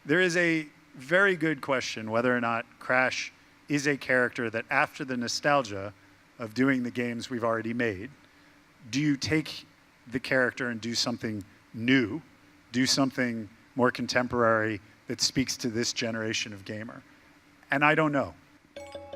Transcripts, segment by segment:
There is a very good question whether or not Crash is a character that, after the nostalgia of doing the games we've already made, do you take the character and do something new, do something more contemporary that speaks to this generation of gamer? And I don't know.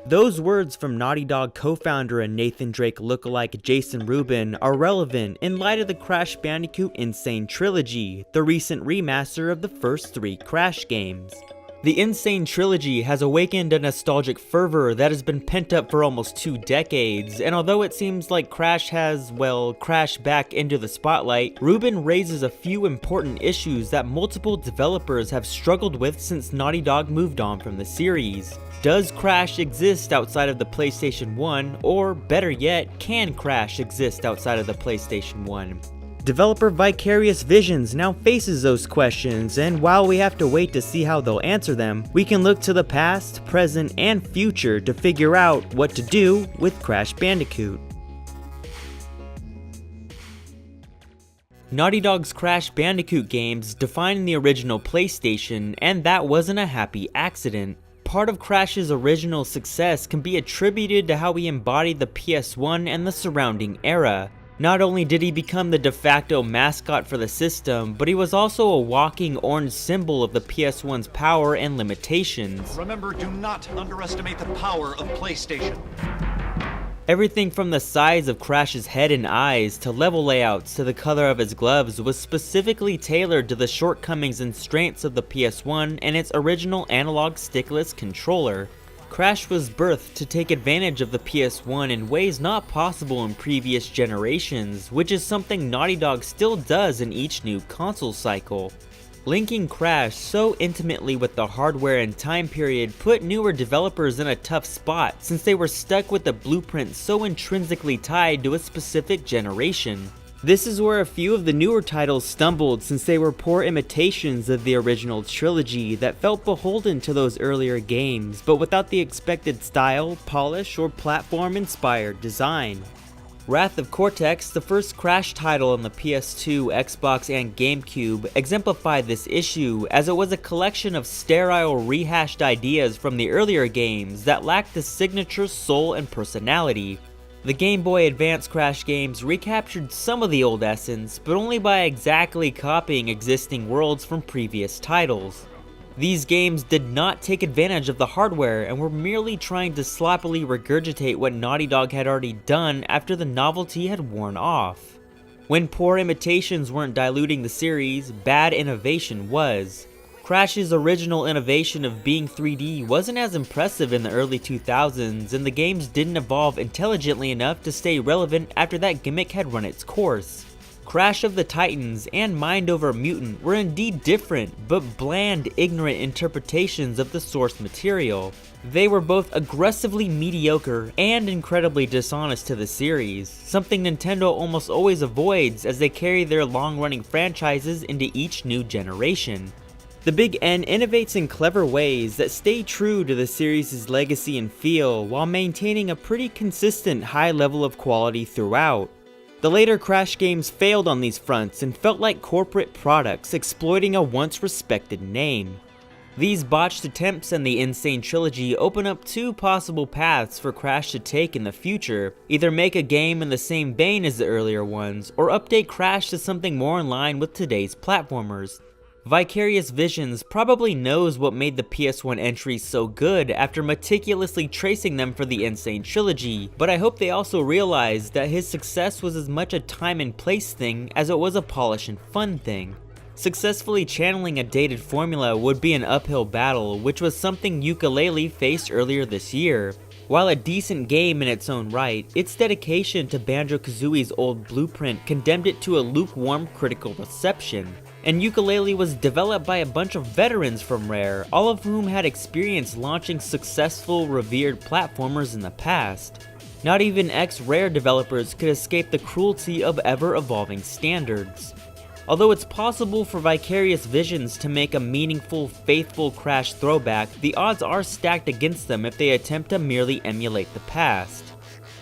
Those words from Naughty Dog co-founder and Nathan Drake lookalike Jason Rubin are relevant in light of the Crash Bandicoot Insane Trilogy, the recent remaster of the first 3 Crash games. The Insane Trilogy has awakened a nostalgic fervor that has been pent up for almost 2 decades, and although it seems like Crash has, well, crashed back into the spotlight, Rubin raises a few important issues that multiple developers have struggled with since Naughty Dog moved on from the series. Does Crash exist outside of the PlayStation 1, or better yet, can Crash exist outside of the PlayStation 1? Developer Vicarious Visions now faces those questions, and while we have to wait to see how they'll answer them, we can look to the past, present, and future to figure out what to do with Crash Bandicoot. Naughty Dog's Crash Bandicoot games defined the original PlayStation, and that wasn't a happy accident. Part of Crash's original success can be attributed to how he embodied the PS1 and the surrounding era. Not only did he become the de facto mascot for the system, but he was also a walking orange symbol of the PS1's power and limitations. Remember, do not underestimate the power of PlayStation. Everything from the size of Crash's head and eyes to level layouts to the color of his gloves was specifically tailored to the shortcomings and strengths of the PS1 and its original analog stickless controller. Crash was birthed to take advantage of the PS1 in ways not possible in previous generations, which is something Naughty Dog still does in each new console cycle. Linking Crash so intimately with the hardware and time period put newer developers in a tough spot since they were stuck with a blueprint so intrinsically tied to a specific generation. This is where a few of the newer titles stumbled since they were poor imitations of the original trilogy that felt beholden to those earlier games, but without the expected style, polish, or platform-inspired design. Wrath of Cortex, the first Crash title on the PS2, Xbox, and GameCube, exemplified this issue as it was a collection of sterile, rehashed ideas from the earlier games that lacked the signature soul and personality. The Game Boy Advance Crash games recaptured some of the old essence, but only by exactly copying existing worlds from previous titles. These games did not take advantage of the hardware and were merely trying to sloppily regurgitate what Naughty Dog had already done after the novelty had worn off. When poor imitations weren't diluting the series, bad innovation was. Crash's original innovation of being 3D wasn't as impressive in the early 2000s, and the games didn't evolve intelligently enough to stay relevant after that gimmick had run its course. Crash of the Titans and Mind Over Mutant were indeed different, but bland, ignorant interpretations of the source material. They were both aggressively mediocre and incredibly dishonest to the series, something Nintendo almost always avoids as they carry their long-running franchises into each new generation. The Big N innovates in clever ways that stay true to the series' legacy and feel, while maintaining a pretty consistent high level of quality throughout. The later Crash games failed on these fronts and felt like corporate products exploiting a once respected name. These botched attempts and the Insane Trilogy open up 2 possible paths for Crash to take in the future: either make a game in the same vein as the earlier ones, or update Crash to something more in line with today's platformers. Vicarious Visions probably knows what made the PS1 entries so good after meticulously tracing them for the Insane Trilogy, but I hope they also realized that his success was as much a time and place thing as it was a polish and fun thing. Successfully channeling a dated formula would be an uphill battle, which was something Yooka-Laylee faced earlier this year. While a decent game in its own right, its dedication to Banjo-Kazooie's old blueprint condemned it to a lukewarm critical reception. And Yooka-Laylee was developed by a bunch of veterans from Rare, all of whom had experience launching successful, revered platformers in the past. Not even ex-Rare developers could escape the cruelty of ever-evolving standards. Although it's possible for Vicarious Visions to make a meaningful, faithful Crash throwback, the odds are stacked against them if they attempt to merely emulate the past.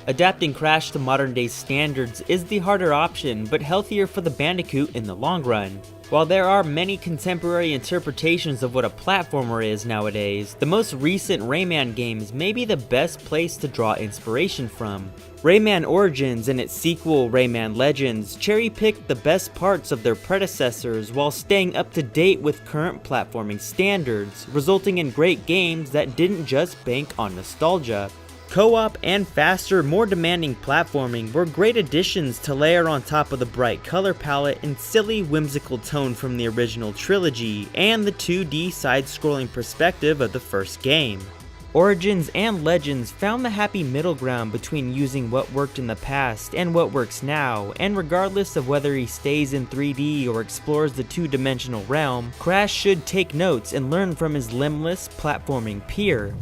Adapting Crash to modern day standards is the harder option, but healthier for the Bandicoot in the long run. While there are many contemporary interpretations of what a platformer is nowadays, the most recent Rayman games may be the best place to draw inspiration from. Rayman Origins and its sequel Rayman Legends cherry-picked the best parts of their predecessors while staying up to date with current platforming standards, resulting in great games that didn't just bank on nostalgia. Co-op and faster, more demanding platforming were great additions to layer on top of the bright color palette and silly, whimsical tone from the original trilogy and the 2D side-scrolling perspective of the first game. Origins and Legends found the happy middle ground between using what worked in the past and what works now, and regardless of whether he stays in 3D or explores the two-dimensional realm, Crash should take notes and learn from his limbless platforming peer.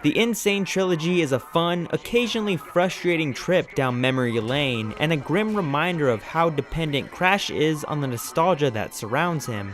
The Insane Trilogy is a fun, occasionally frustrating trip down memory lane, and a grim reminder of how dependent Crash is on the nostalgia that surrounds him.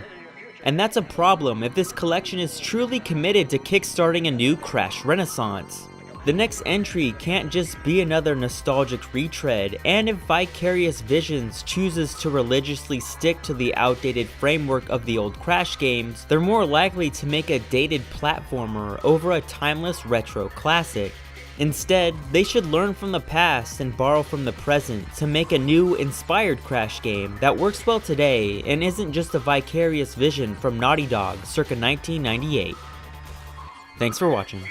And that's a problem if this collection is truly committed to kickstarting a new Crash renaissance. The next entry can't just be another nostalgic retread, and if Vicarious Visions chooses to religiously stick to the outdated framework of the old Crash games, they're more likely to make a dated platformer over a timeless retro classic. Instead, they should learn from the past and borrow from the present to make a new, inspired Crash game that works well today and isn't just a vicarious vision from Naughty Dog circa 1998. Thanks for watching.